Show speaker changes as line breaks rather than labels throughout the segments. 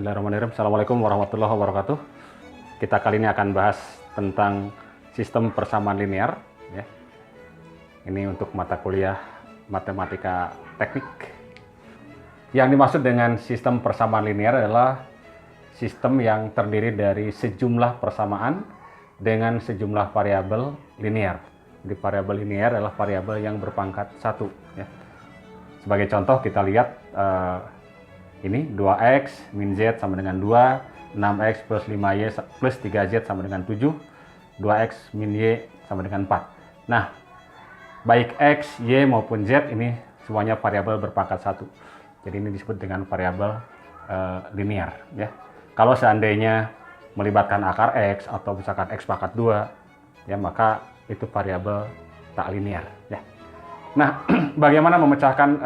Bismillahirrahmanirrahim. Assalamualaikum warahmatullahi wabarakatuh. Kita kali ini akan bahas tentang sistem persamaan linear. Ya. Ini untuk mata kuliah matematika teknik. Yang dimaksud dengan sistem persamaan linear adalah sistem yang terdiri dari sejumlah persamaan dengan sejumlah variabel linear. Jadi variabel linear adalah variabel yang berpangkat 1. Ya. Sebagai contoh kita lihat ini 2x min z sama dengan 2, 6x plus 5y plus 3z sama dengan 7, 2x min y sama dengan 4. Nah, baik x, y maupun z ini semuanya variabel berpangkat 1. Jadi ini disebut dengan variabel linear. Ya. Kalau seandainya melibatkan akar x atau misalkan x pangkat 2, ya maka itu variabel tak linear. Ya. Nah, bagaimana memecahkan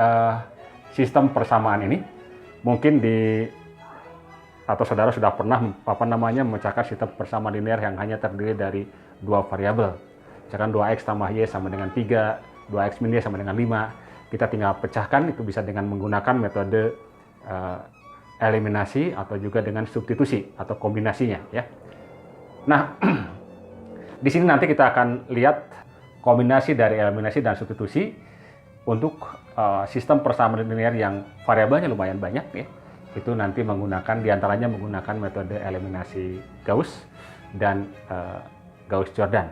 sistem persamaan ini? Mungkin atau saudara sudah pernah memecahkan sistem persamaan linear yang hanya terdiri dari dua variabel. Misalkan 2x tambah y sama dengan 3, 2x min y sama dengan 5. Kita tinggal pecahkan, itu bisa dengan menggunakan metode eliminasi atau juga dengan substitusi atau kombinasinya. Ya. Nah, di sini nanti kita akan lihat kombinasi dari eliminasi dan substitusi untuk sistem persamaan linear yang variabelnya lumayan banyak, ya. Itu nanti diantaranya menggunakan metode eliminasi Gauss dan Gauss-Jordan.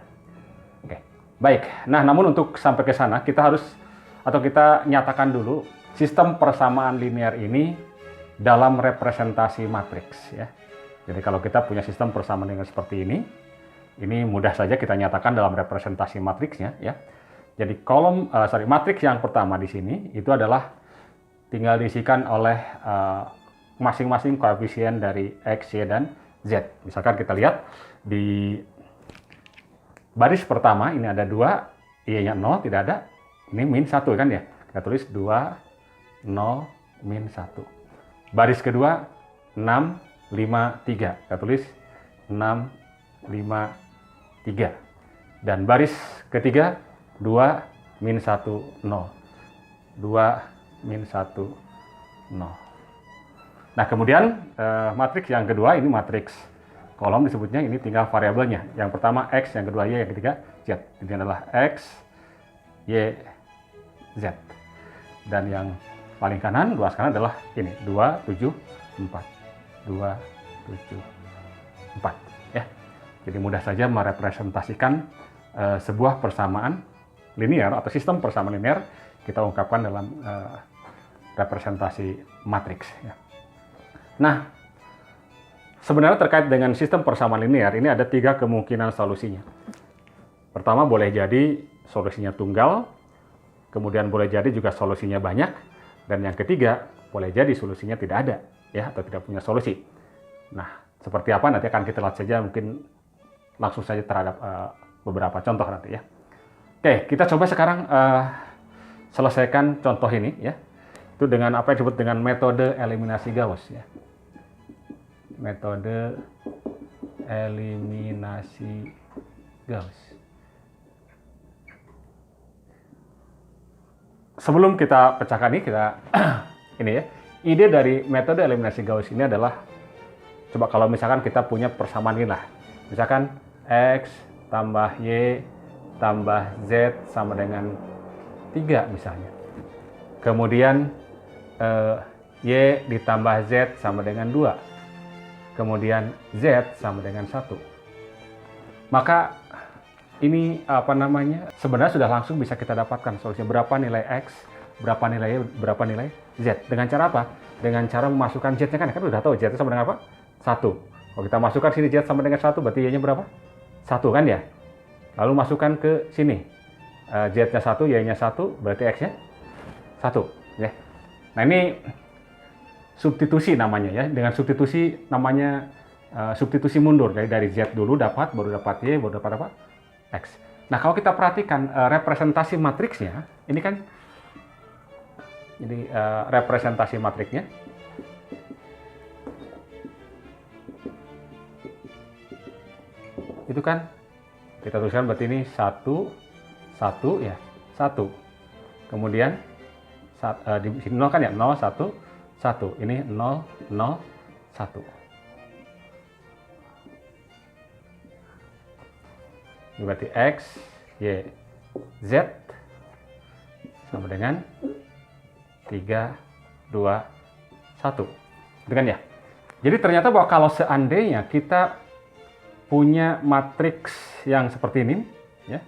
Oke, baik. Nah, namun untuk sampai ke sana kita nyatakan dulu sistem persamaan linear ini dalam representasi matriks, ya. Jadi kalau kita punya sistem persamaan linear seperti ini mudah saja kita nyatakan dalam representasi matriksnya, ya. Jadi matriks yang pertama di sini itu adalah tinggal diisikan oleh masing-masing koefisien dari x, y, dan z. Misalkan kita lihat di baris pertama ini ada 2, y-nya 0, tidak ada. Ini min 1 kan ya. Kita tulis 2, 0, min 1. Baris kedua 6, 5, 3. Kita tulis 6, 5, 3. Dan baris ketiga 2, min 1, 0. 2, min 1, 0. Nah, kemudian matriks yang kedua, ini matriks kolom disebutnya, ini tinggal variabelnya. Yang pertama x, yang kedua y, yang ketiga z. Ini adalah x, y, z. Dan yang paling kanan, luas kanan adalah ini, 2, 7, 4. 2, 7, 4. Ya. Jadi mudah saja merepresentasikan sebuah persamaan linear atau sistem persamaan linear kita ungkapkan dalam representasi matriks. Ya. Nah, sebenarnya terkait dengan sistem persamaan linear ini ada 3 kemungkinan solusinya. Pertama, boleh jadi solusinya tunggal, kemudian boleh jadi juga solusinya banyak, dan yang ketiga boleh jadi solusinya tidak ada, ya, atau tidak punya solusi. Nah, seperti apa nanti akan kita lihat saja, mungkin langsung saja terhadap beberapa contoh nanti, ya. Oke, kita coba sekarang selesaikan contoh ini, ya. Itu dengan apa yang disebut dengan metode eliminasi Gauss, ya. Metode eliminasi Gauss. Sebelum kita pecahkan ini, ini ya. Ide dari metode eliminasi Gauss ini adalah, coba kalau misalkan kita punya persamaan ini lah. Misalkan x tambah y tambah z sama dengan 3 misalnya. Kemudian y ditambah z sama dengan 2. Kemudian z sama dengan 1. Maka ini sebenarnya sudah langsung bisa kita dapatkan solusinya. Berapa nilai x, berapa nilai y, berapa nilai z. Dengan cara apa? Dengan cara memasukkan z-nya kan udah tahu z sama dengan apa? 1. Kalau kita masukkan sini z sama dengan 1, berarti y-nya berapa? 1 kan ya? Lalu masukkan ke sini. Z-nya 1, Y-nya 1, berarti X-nya 1. Ya. Nah, ini substitusi namanya, ya. Dengan substitusi namanya substitusi mundur. Jadi dari Z dulu dapat, baru dapat Y, baru dapat apa? X. Nah, kalau kita perhatikan representasi matriksnya, ini kan representasi matriksnya. Itu kan kita tuliskan berarti ini 1, 1 ya, 1. Kemudian di sini 0 kan ya, 0, 1, 1. Ini 0, 0, 1. Ini berarti X, Y, Z sama dengan 3, 2, 1. Gitu kan ya? Jadi ternyata bahwa kalau seandainya kita punya matriks yang seperti ini, ya,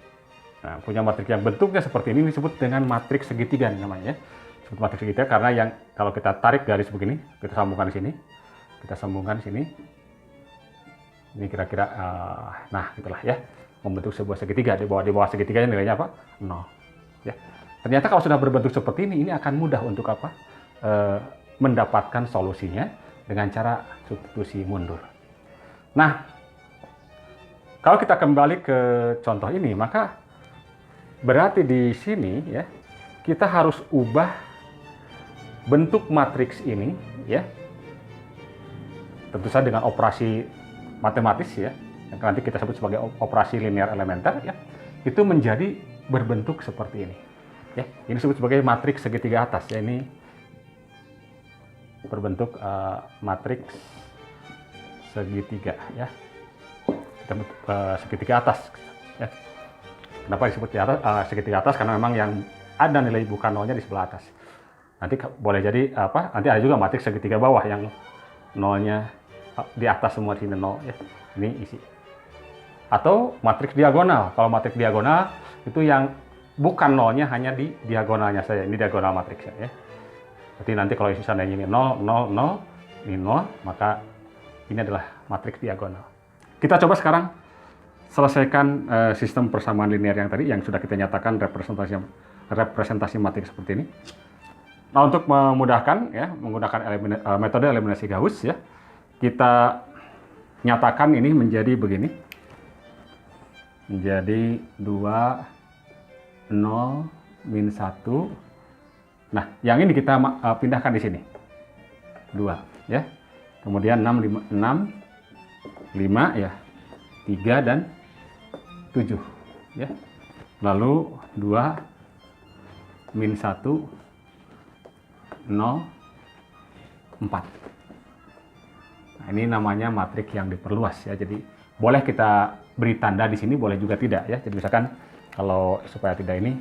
nah, punya matriks yang bentuknya seperti ini disebut dengan matriks segitiga namanya, ya. Disebut matriks segitiga karena yang kalau kita tarik garis begini, kita sambungkan di sini, kita sambungkan di sini, ini kira-kira, nah gitulah ya, membentuk sebuah segitiga. Di bawah segitiganya nilainya apa? 0. Ya. Ternyata kalau sudah berbentuk seperti ini akan mudah untuk apa? Mendapatkan solusinya dengan cara substitusi mundur. Nah, kalau kita kembali ke contoh ini, maka berarti di sini ya kita harus ubah bentuk matriks ini ya. Tentu saja dengan operasi matematis ya, yang nanti kita sebut sebagai operasi linear elementer ya. Itu menjadi berbentuk seperti ini. Ya, ini disebut sebagai matriks segitiga atas ya, ini berbentuk matriks segitiga ya. Kita segitiga atas ya. Kenapa disebut segitiga atas? Karena memang yang ada nilai bukan nolnya di sebelah atas. Nanti boleh jadi apa? Nanti ada juga matriks segitiga bawah yang nolnya di atas semua sini 0 ya. Ini isi. Atau matriks diagonal. Kalau matriks diagonal itu yang bukan nolnya hanya di diagonalnya saja. Ini diagonal matriksnya ya. Berarti nanti kalau misalnya ini 0, 0, 0, ini 0, maka ini adalah matriks diagonal. Kita coba sekarang selesaikan sistem persamaan linear yang tadi, yang sudah kita nyatakan representasi matriks seperti ini. Nah, untuk memudahkan ya, menggunakan metode eliminasi Gauss ya, kita nyatakan ini menjadi begini. Menjadi 2, 0, min 1. Nah, yang ini kita pindahkan di sini. 2 ya. Kemudian 6, 5 ya, 3 dan 7 ya. Lalu 2 min 1 0 4. Nah, ini namanya matriks yang diperluas ya. Jadi boleh kita beri tanda di sini, boleh juga tidak ya. Jadi misalkan kalau supaya tidak ini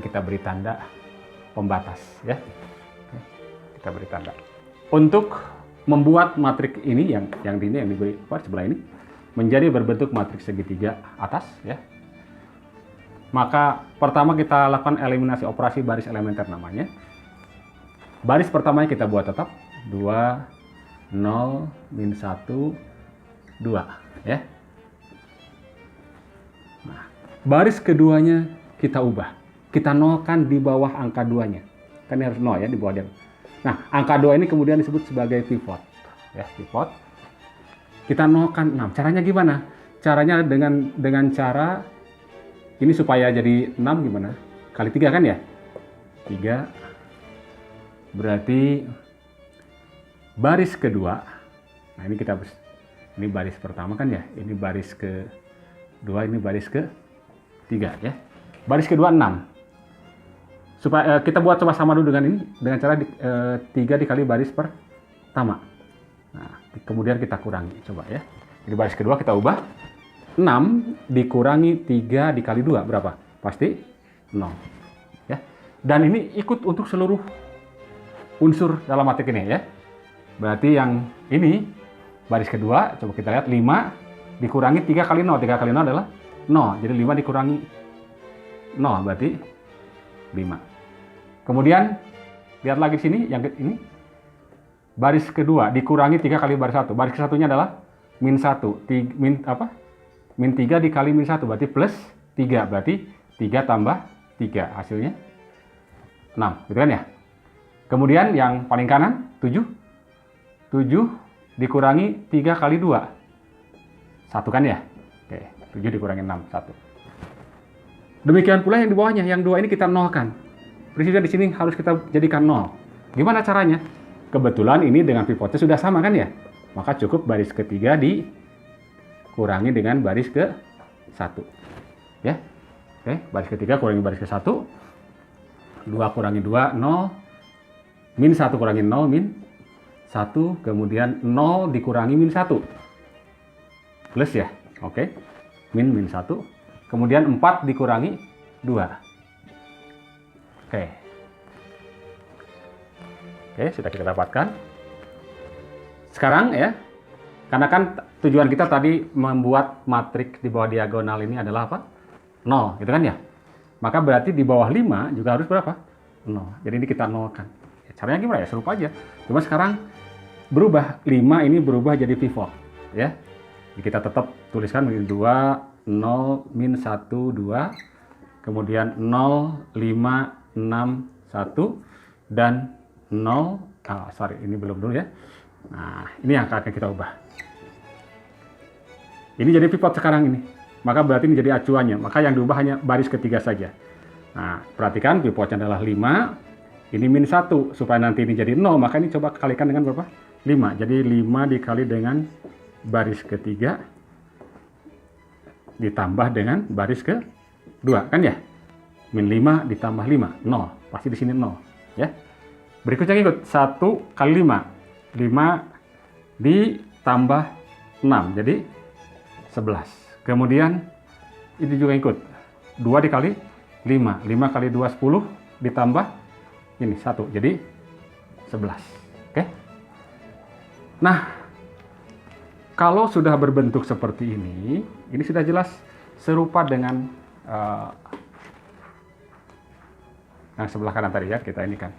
kita beri tanda pembatas ya. Kita beri tanda. Untuk membuat matriks ini yang diberi sebelah ini menjadi berbentuk matriks segitiga atas ya. Maka pertama kita lakukan eliminasi operasi baris elementer namanya. Baris pertamanya kita buat tetap 2, 0, min 1, 2 ya. Nah, baris keduanya kita ubah. Kita nolkan di bawah angka 2-nya. Kan harus 0 ya di bawah dia. Nah, angka 2 ini kemudian disebut sebagai pivot. Ya, pivot. Kita nolkan 6. Caranya gimana? Caranya dengan cara ini supaya jadi 6 gimana? Kali 3 kan ya? 3. Berarti baris kedua. Nah, ini ini baris pertama kan ya? Ini baris kedua, ini baris ketiga ya. Baris kedua 6. Supaya kita buat coba sama dulu dengan ini, dengan cara 3 dikali baris pertama. Nah, kemudian kita kurangi coba ya. Jadi baris kedua kita ubah 6 dikurangi 3 dikali 2 berapa? Pasti 0 ya. Dan ini ikut untuk seluruh unsur dalam matrik ini ya. Berarti yang ini baris kedua coba kita lihat 5 dikurangi 3 kali 0. 3 kali 0 adalah 0. Jadi 5 dikurangi 0 berarti 5. Kemudian lihat lagi sini yang ini baris kedua dikurangi 3 kali baris 1. Baris kesatunya adalah min 1. Min 3 dikali min 1 berarti plus 3. Berarti 3 tambah 3 hasilnya 6. Gitu kan ya? Kemudian yang paling kanan 7. 7 dikurangi 3 kali 2. 1 kan ya? Oke, 7 dikurangi 6, 1. Demikian pula yang di bawahnya, yang 2 ini kita nolkan. Prinsipnya di sini harus kita jadikan 0. Gimana caranya? Kebetulan ini dengan pivotnya sudah sama kan ya? Maka cukup baris ketiga dikurangi dengan baris ke 1. Ya. Oke, baris ketiga kurangi baris ke 1. 2 kurangi 2, 0. Min 1 kurangi 0, min 1, kemudian 0 dikurangi min 1. Plus ya, oke. Min 1. Kemudian 4 dikurangi 2. Oke. Oke, sudah kita dapatkan. Sekarang ya, karena kan tujuan kita tadi membuat matriks di bawah diagonal ini adalah apa? 0, gitu kan ya? Maka berarti di bawah 5 juga harus berapa? 0. Jadi ini kita nolkan. Ya, caranya gimana ya? Serupa aja. Cuma sekarang berubah. 5 ini berubah jadi pivot. Ya. Jadi kita tetap tuliskan min 2, 0, min 1, 2. Kemudian 0, 5, 6, 1. Dan 0, ini belum dulu ya. Nah, ini yang akan kita ubah. Ini jadi pivot sekarang ini. Maka berarti ini jadi acuannya. Maka yang diubah hanya baris ketiga saja. Nah, perhatikan pivotnya adalah 5. Ini min 1. Supaya nanti ini jadi 0. Maka ini coba kalikan dengan berapa? 5. Jadi 5 dikali dengan baris ketiga. Ditambah dengan baris kedua. Kan ya? Min 5 ditambah 5. 0. Pasti di sini 0. Ya. Berikutnya ikut. 1 kali 5. 5 ditambah 6. Jadi 11. Kemudian ini juga ikut. 2 dikali 5. 5 kali 2, 10. Ditambah ini 1. Jadi 11. Oke. Nah, kalau sudah berbentuk seperti ini sudah jelas serupa dengan yang sebelah kanan tadi ya, kita ini kan.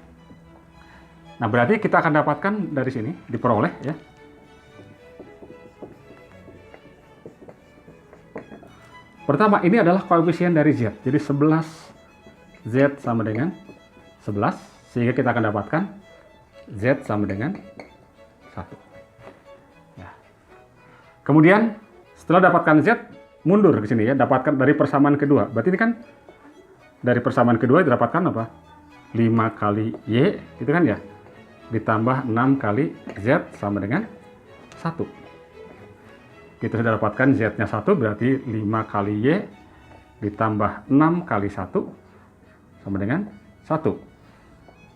Nah, berarti kita akan dapatkan dari sini, diperoleh ya. Pertama, ini adalah koefisien dari Z. Jadi 11 Z sama dengan 11. Sehingga kita akan dapatkan Z sama dengan 1. Ya. Kemudian, setelah dapatkan Z, mundur ke sini ya. Dapatkan dari persamaan kedua. Berarti ini kan dari persamaan kedua didapatkan apa? 5 kali Y, gitu kan ya? Ditambah 6 kali Z sama dengan 1. Kita sudah dapatkan Z-nya 1, berarti 5 kali Y ditambah 6 kali 1 sama dengan 1.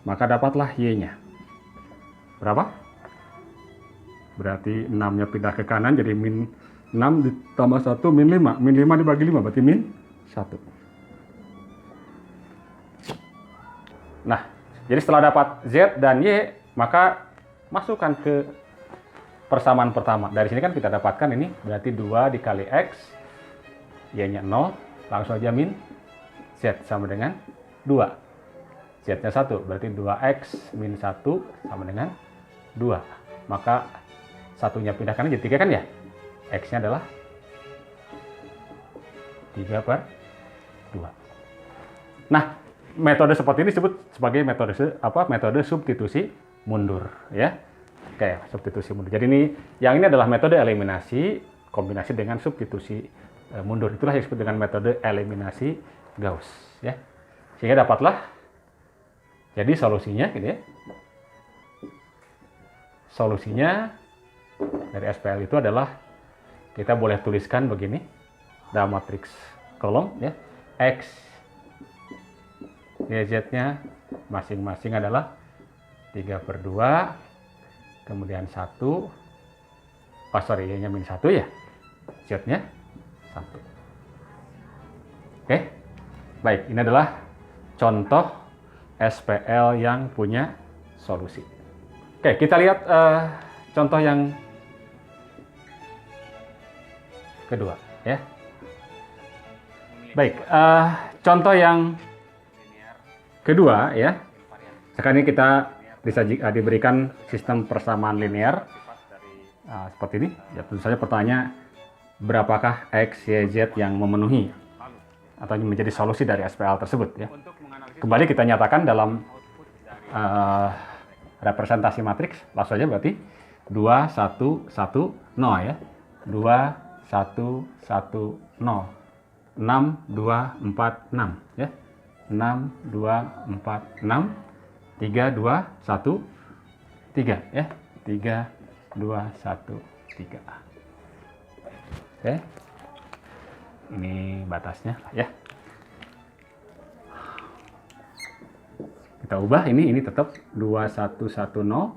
Maka dapatlah Y-nya. Berapa? Berarti 6-nya pindah ke kanan, jadi min 6 ditambah 1, min 5. Min 5 dibagi 5, berarti min 1. Nah, jadi setelah dapat Z dan Y, maka masukkan ke persamaan pertama. Dari sini kan kita dapatkan ini berarti 2 dikali X, Y-nya 0, langsung aja min Z sama dengan 2. Z-nya 1, berarti 2X min 1 sama dengan 2. Maka satunya pindah kanan jadi 3 kan ya? X-nya adalah 3/2. Nah, metode seperti ini disebut sebagai metode substitusi mundur ya. Oke, substitusi mundur. Jadi yang ini adalah metode eliminasi kombinasi dengan substitusi mundur. Itulah yang disebut dengan metode eliminasi Gauss ya. Sehingga dapatlah jadi solusinya gitu ya. Solusinya dari SPL itu adalah kita boleh tuliskan begini dalam matriks kolom ya. X YZ-nya masing-masing adalah 3/2, kemudian 1, Y-nya min 1 ya, Z-nya 1. Oke, baik, ini adalah contoh SPL yang punya solusi. Oke, kita lihat contoh yang kedua ya. Baik, contoh yang kedua ya. Sekarang ini kita diberikan sistem persamaan linear seperti ini. Ya, tentu saja pertanyaannya berapakah X, Y, Z yang memenuhi atau menjadi solusi dari SPL tersebut ya. Kembali kita nyatakan dalam representasi matriks, langsung saja berarti 2, 1, 1, 0 ya. 2, 1, 1, 0. 6, 2, 4, 6 ya. 6, 2, 4, 6. 3, 2, 1, 3 ya. 3, 2, 1, 3. Oke. Ini batasnya ya. Kita ubah ini tetap 2, 1, 1, 0.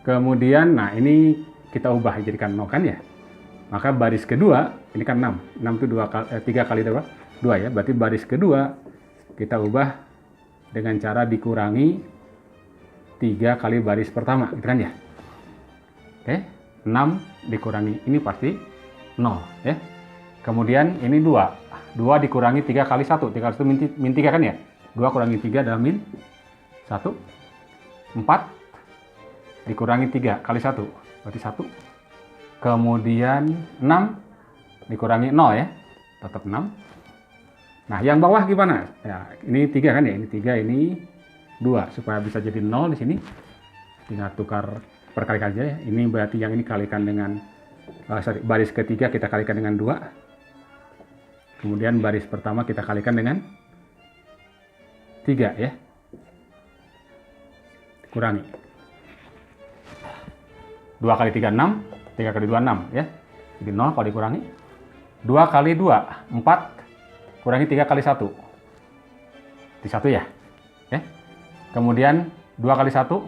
Kemudian, nah ini kita ubah jadikan 0 kan ya. Maka baris kedua, ini kan 6. 6 itu 3 kali 2 ya. Berarti baris kedua kita ubah dengan cara dikurangi 3 kali baris pertama, gitu kan ya. Oke, 6 dikurangi, ini pasti 0 ya. Kemudian ini 2. 2 dikurangi 3 kali 1. 3 kali 1 min 3 kan ya. 2 kurangi 3 adalah min 1. 4 dikurangi 3 kali 1. Berarti 1. Kemudian 6 dikurangi 0 ya. Tetap 6. Nah, yang bawah gimana? Ya, ini 3 kan ya. Ini 3, ini 2. Supaya bisa jadi 0 di sini. Tinggal tukar perkalikan aja ya. Ini berarti yang ini kalikan dengan baris ketiga kita kalikan dengan 2. Kemudian baris pertama kita kalikan dengan 3 ya. Kurangi. 2 kali 3, 6. 3 kali 2, 6 ya. Jadi 0 kalau dikurangi. 2 kali 2, 4. Kurangi 3 kali 1. Di 1 ya. Oke. Kemudian 2 kali 1.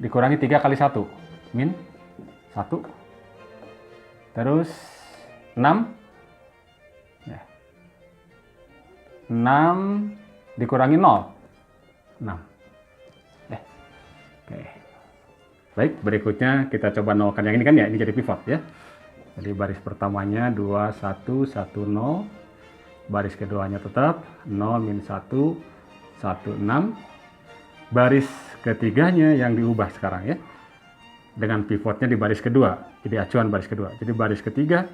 Dikurangi 3 kali 1. Min 1. Terus 6. Ya. 6 dikurangi 0. 6. Oke. Baik, berikutnya kita coba nolkan yang ini kan ya, ini jadi pivot ya. Jadi baris pertamanya 2, 1, 1, 0. Baris keduanya tetap 0, min 1, 1, 6. Baris ketiganya yang diubah sekarang ya. Dengan pivotnya di baris kedua. Jadi acuan baris kedua. Jadi baris ketiga.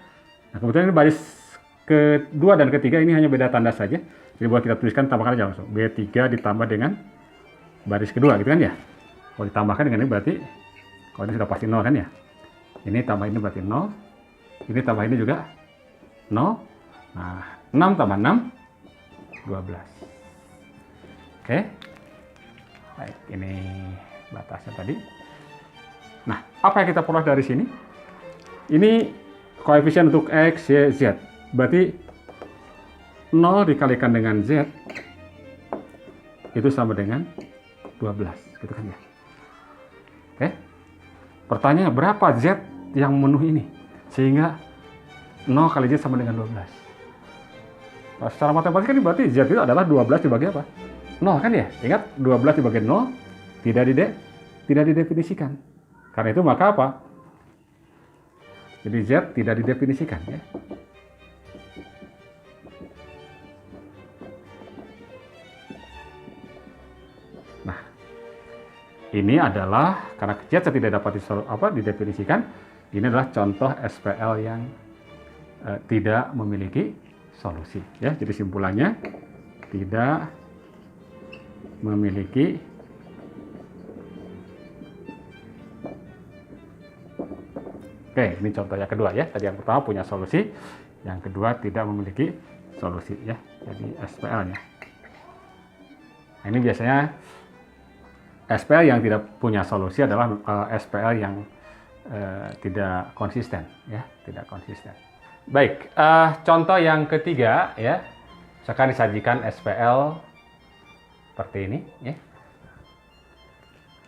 Nah, kebetulan ini baris kedua dan ketiga ini hanya beda tanda saja. Jadi buat kita tuliskan tambahkan aja langsung. B3 ditambah dengan baris kedua gitu kan ya. Kalau ditambahkan dengan ini berarti, kalau ini sudah pasti 0 kan ya. Ini tambah ini berarti 0. Ini tambah ini juga 0. Nah, 6 tambah 6, 12. Oke. Baik, ini batasnya tadi. Nah, apa yang kita peroleh dari sini? Ini koefisien untuk X, Y, Z. Berarti 0 dikalikan dengan Z itu sama dengan 12. Gitu kan ya. Oke. Pertanyaannya berapa Z yang memenuhi ini? Sehingga 0 kali Z sama dengan 12. Nah, secara matematika ini berarti Z itu adalah 12 dibagi apa? 0 kan ya? Ingat 12 dibagi 0 tidak didefinisikan. Karena itu maka apa? Jadi Z tidak didefinisikan ya. Nah, ini adalah karena Z tidak dapat didefinisikan. Ini adalah contoh SPL yang tidak memiliki solusi ya. Jadi simpulannya tidak memiliki Oke, ini contoh yang kedua ya. Tadi yang pertama punya solusi, yang kedua tidak memiliki solusi ya. Jadi SPL-nya. Nah, ini biasanya SPL yang tidak punya solusi adalah SPL yang tidak konsisten ya, tidak konsisten. Baik, contoh yang ketiga ya. Sekarang disajikan SPL seperti ini ya.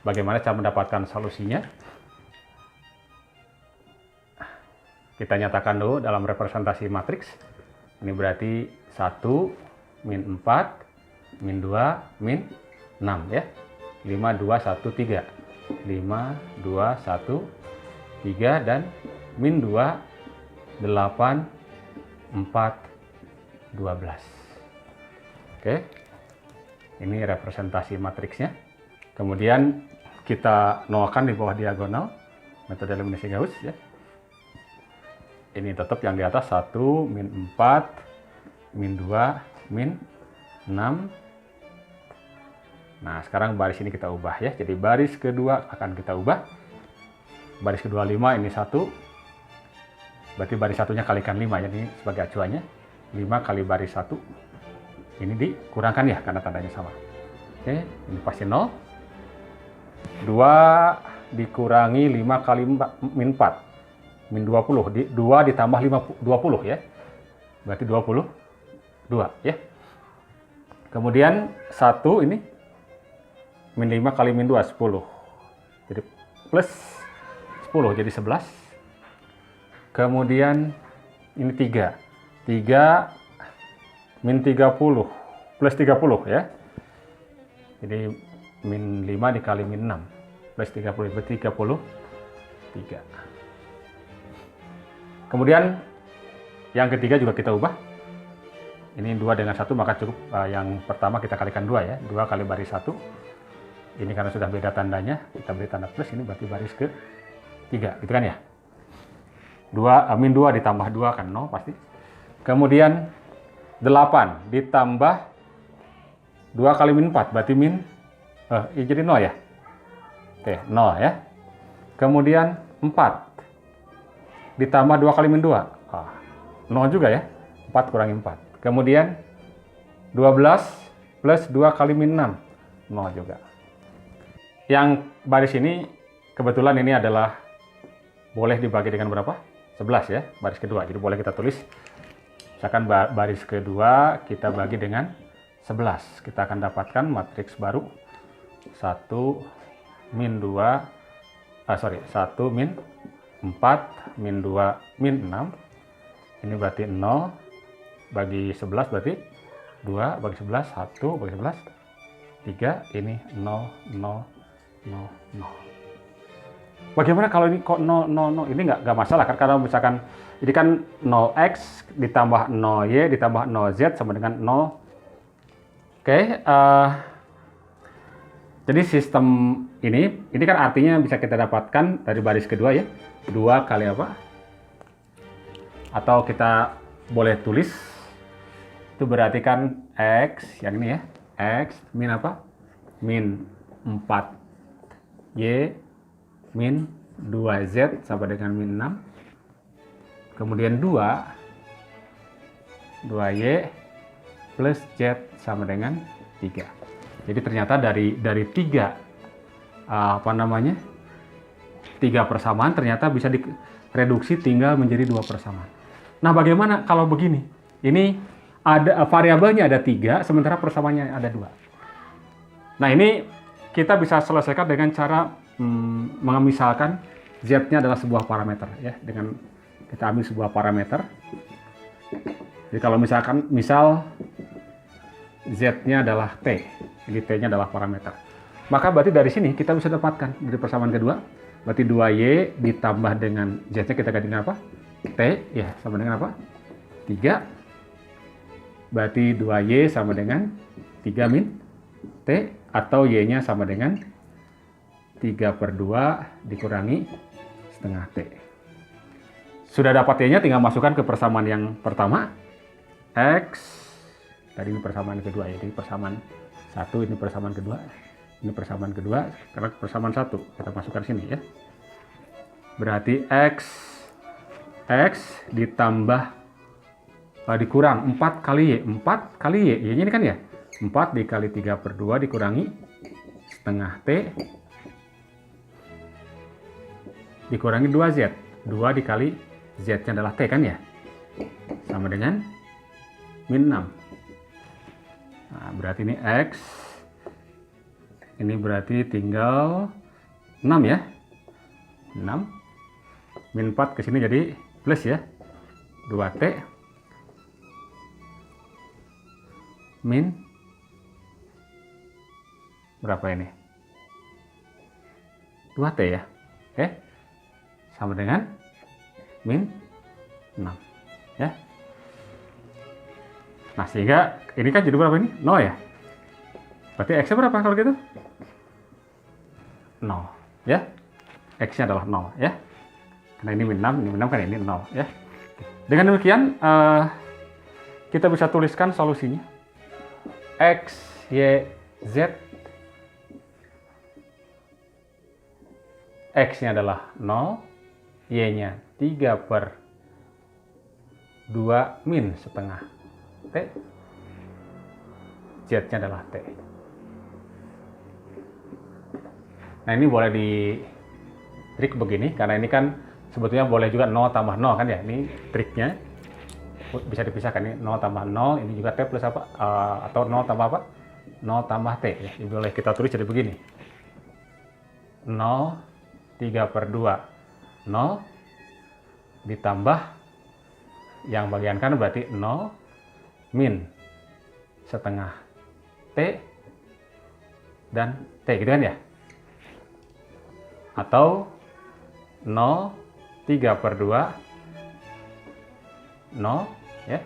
Bagaimana cara mendapatkan solusinya? Kita nyatakan dulu dalam representasi matriks. Ini berarti 1, min 4, min 2, min 6 ya. 5, 2, 1, 3. 5, 2, 1, 3 dan min 2, 8, 4, 12. Oke. Ini representasi matriksnya. Kemudian kita nolkan di bawah diagonal. Metode eliminasi Gauss ya. Ini tetap yang di atas 1, min 4, min 2, min 6. Nah, sekarang baris ini kita ubah ya. Jadi baris kedua akan kita ubah. Baris kedua 5, ini 1. Berarti baris satunya kalikan 5 ya. Ini sebagai acuannya. 5 kali baris 1. Ini dikurangkan ya karena tandanya sama. Oke, ini pasti 0. 2 dikurangi 5 kali min 4. Min 20, 2 ditambah 20 ya. Berarti 22 ya. Kemudian 1 ini min 5 kali min 2, 10. Jadi plus 10 jadi 11. Kemudian ini 3 min 30 plus 30 ya. Jadi min 5 dikali min 6 plus 30 berarti 33. Kemudian yang ketiga juga kita ubah. Ini 2 dengan 1 maka cukup yang pertama kita kalikan 2 ya. 2 kali baris 1. Ini karena sudah beda tandanya, kita beri tanda plus, ini berarti baris ke 3, gitu kan ya. Min 2 ditambah 2 kan 0 pasti. Kemudian 8 ditambah 2 kali min 4 berarti min jadi 0 ya. Oke, 0 ya. Kemudian 4 ditambah 2 kali min 2. 0 juga ya. 4 kurangi 4. Kemudian 12 plus 2 kali min 6. 0 juga. Yang baris ini kebetulan ini adalah boleh dibagi dengan berapa? 11 ya, baris kedua. Jadi boleh kita tulis, misalkan baris kedua kita bagi dengan 11. Kita akan dapatkan matriks baru 1 min 2, 1 min 4 min 2 min 6. Ini berarti 0 bagi 11 berarti 2 bagi 11, 1 bagi 11, 3, ini 0, 0, 0, 0. Bagaimana kalau ini kok 0, 0, 0? Ini nggak masalah kan, karena misalkan ini kan 0x ditambah 0y ditambah 0z sama dengan 0. Oke, jadi sistem ini kan artinya bisa kita dapatkan dari baris kedua ya. 2 kali apa? Atau kita boleh tulis, itu berarti kan x, yang ini ya, x min apa? Min 4y min 2z sama dengan min 6. Kemudian 2y plus z sama dengan 3. Jadi ternyata dari 3 3 persamaan ternyata bisa direduksi tinggal menjadi 2 persamaan. Nah, bagaimana kalau begini? Ini ada variabelnya ada 3, sementara persamaannya ada 2. Nah, ini kita bisa selesaikan dengan cara memisalkan z-nya adalah sebuah parameter ya, dengan kita ambil sebuah parameter. Jadi kalau misal z-nya adalah t, jadi t-nya adalah parameter. Maka berarti dari sini kita bisa dapatkan dari persamaan kedua, berarti 2y ditambah dengan z-nya kita ganti dengan apa? T ya, sama dengan apa? 3. Berarti 2y sama dengan 3 min t, atau y-nya sama dengan 3/2 dikurangi setengah t. Sudah dapat y-nya, tinggal masukkan ke persamaan yang pertama. X, tadi ini persamaan kedua ya, jadi persamaan 1, ini persamaan kedua. Ini persamaan kedua, karena persamaan 1. Kita masukkan sini ya. Berarti X ditambah dikurang 4 kali y. 4 kali y, y-nya ini kan ya. 4 dikali 3/2 dikurangi setengah t dikurangi 2z. 2 dikali z-nya adalah t kan ya. Sama dengan min 6. Nah, berarti ini X. Ini berarti tinggal 6 ya. 6. Min 4 ke sini jadi plus ya. 2t min berapa ini? 2t ya. Oke. Sama dengan min 6 ya. Nah, sehingga ini kan jadi berapa ini? 0 ya. Berarti x-nya berapa kalau gitu? 0 ya. X-nya adalah 0 ya. Karena ini min 6, ini min 6 kan, ini 0 ya. Dengan demikian kita bisa tuliskan solusinya. X, Y, Z. X-nya adalah 0, Y-nya 3/2 min setengah T, Z-nya adalah T. Nah, ini boleh di trik begini, karena ini kan sebetulnya boleh juga 0 tambah 0 kan ya, ini triknya bisa dipisahkan, ini 0 tambah 0, ini juga T plus apa, atau 0 tambah apa, 0 tambah T ya. Jadi boleh kita tulis jadi begini, 0 3/2 0 ditambah yang bagian kanan berarti 0 min setengah T dan T gitu kan ya, atau 0 3/2 0 ya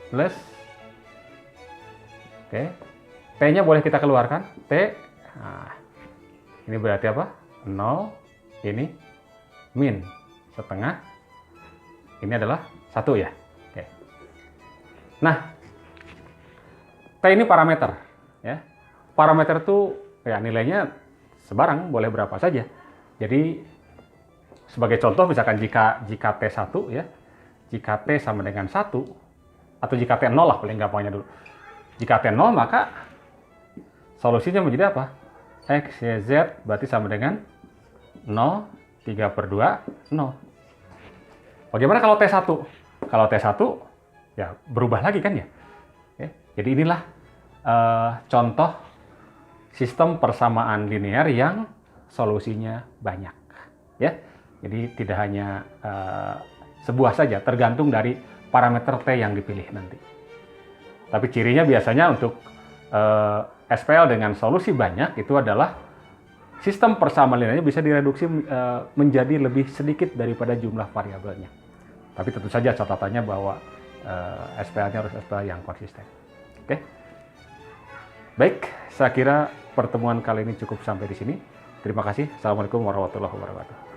plus oke, T nya boleh kita keluarkan T. Nah, ini berarti apa? 0 ini min setengah ini adalah 1 ya. Oke. Nah, T ini parameter ya. Parameter itu ya nilainya sebarang, boleh berapa saja. Jadi sebagai contoh misalkan jika T1 ya, jika T sama dengan 1 atau jika T0 lah paling gampangnya dulu. Jika T0 maka solusinya menjadi apa? X, Y, Z berarti sama dengan 0 3/2 0. Bagaimana kalau T1? Kalau T1 ya berubah lagi kan ya. Oke. Jadi inilah contoh sistem persamaan linear yang solusinya banyak ya. Jadi tidak hanya sebuah saja, tergantung dari parameter T yang dipilih nanti. Tapi cirinya biasanya untuk SPL dengan solusi banyak itu adalah sistem persamaan linearnya bisa direduksi menjadi lebih sedikit daripada jumlah variabelnya. Tapi tentu saja catatannya bahwa SPL-nya harus SPL yang konsisten. Oke. Baik, saya kira pertemuan kali ini cukup sampai di sini. Terima kasih. Assalamualaikum warahmatullahi wabarakatuh.